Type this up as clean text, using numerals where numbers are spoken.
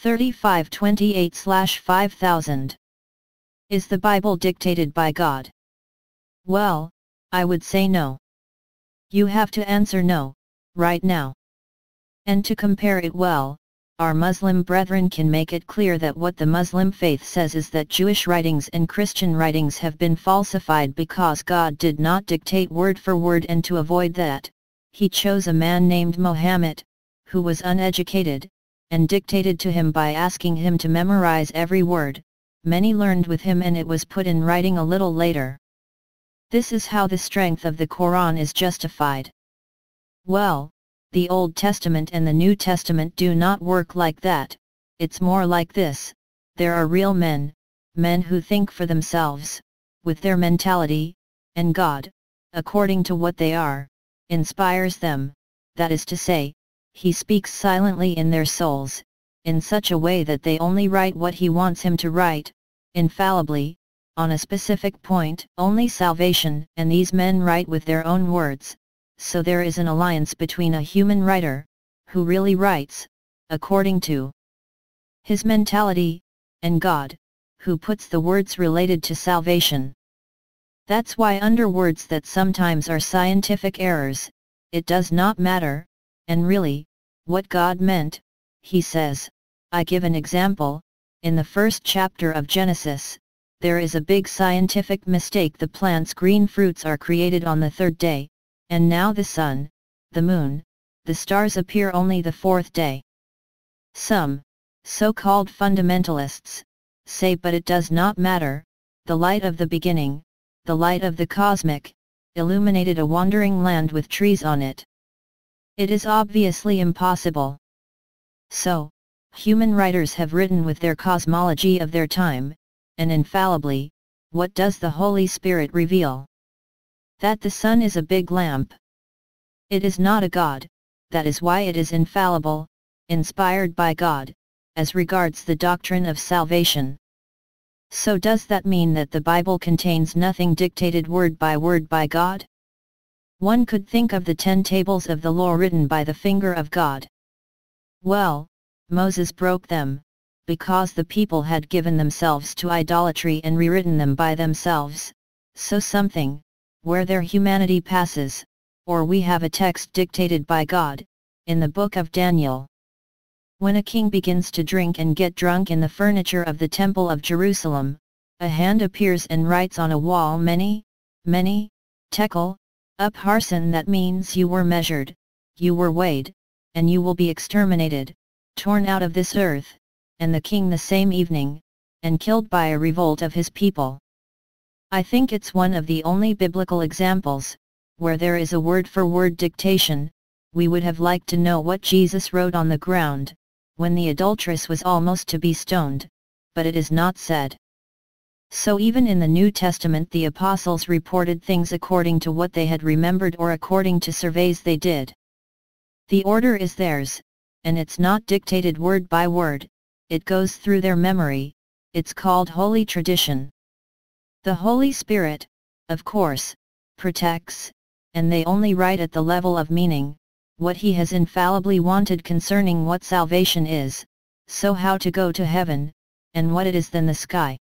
3528/5000. Is the Bible dictated by God? Well, I would say no. You have to answer no, right now. And to compare it well, our Muslim brethren can make it clear that what the Muslim faith says is that Jewish writings and Christian writings have been falsified because God did not dictate word for word, and to avoid that, He chose a man named Mohammet, who was uneducated, and dictated to him by asking him to memorize every word. Many learned with him and it was put in writing a little later. This is how the strength of the Koran is justified. Well, the Old Testament and the New Testament do not work like that. It's more like this: there are real men who think for themselves, with their mentality, and God, according to what they are, inspires them, that is to say, He speaks silently in their souls, in such a way that they only write what He wants Him to write, infallibly, on a specific point, only salvation, and these men write with their own words. So there is an alliance between a human writer, who really writes, according to his mentality, and God, who puts the words related to salvation. That's why under words that sometimes are scientific errors, it does not matter, and really, what God meant, He says. I give an example: in the first chapter of Genesis, there is a big scientific mistake. The plant's green fruits are created on the third day, and now the sun, the moon, the stars appear only the fourth day. Some, so-called fundamentalists, say but it does not matter, the light of the beginning, the light of the cosmic, illuminated a wandering land with trees on it. It is obviously impossible. So, human writers have written with their cosmology of their time, and infallibly, what does the Holy Spirit reveal? That the sun is a big lamp. It is not a god. That is why it is infallible, inspired by God, as regards the doctrine of salvation. So does that mean that the Bible contains nothing dictated word by God? One could think of the 10 tables of the law written by the finger of God. Well, Moses broke them, because the people had given themselves to idolatry and rewritten them by themselves. So something, where their humanity passes, or we have a text dictated by God, in the book of Daniel. When a king begins to drink and get drunk in the furniture of the temple of Jerusalem, a hand appears and writes on a wall many, tekel, upharsin. That means you were measured, you were weighed, and you will be exterminated, torn out of this earth, and the king the same evening, and killed by a revolt of his people. I think it's one of the only biblical examples, where there is a word-for-word dictation. We would have liked to know what Jesus wrote on the ground, when the adulteress was almost to be stoned, but it is not said. So even in the New Testament the apostles reported things according to what they had remembered or according to surveys they did. The order is theirs, and it's not dictated word by word, it goes through their memory. It's called holy tradition. The Holy Spirit, of course, protects, and they only write at the level of meaning, what He has infallibly wanted concerning what salvation is, so how to go to heaven, and what it is than the sky.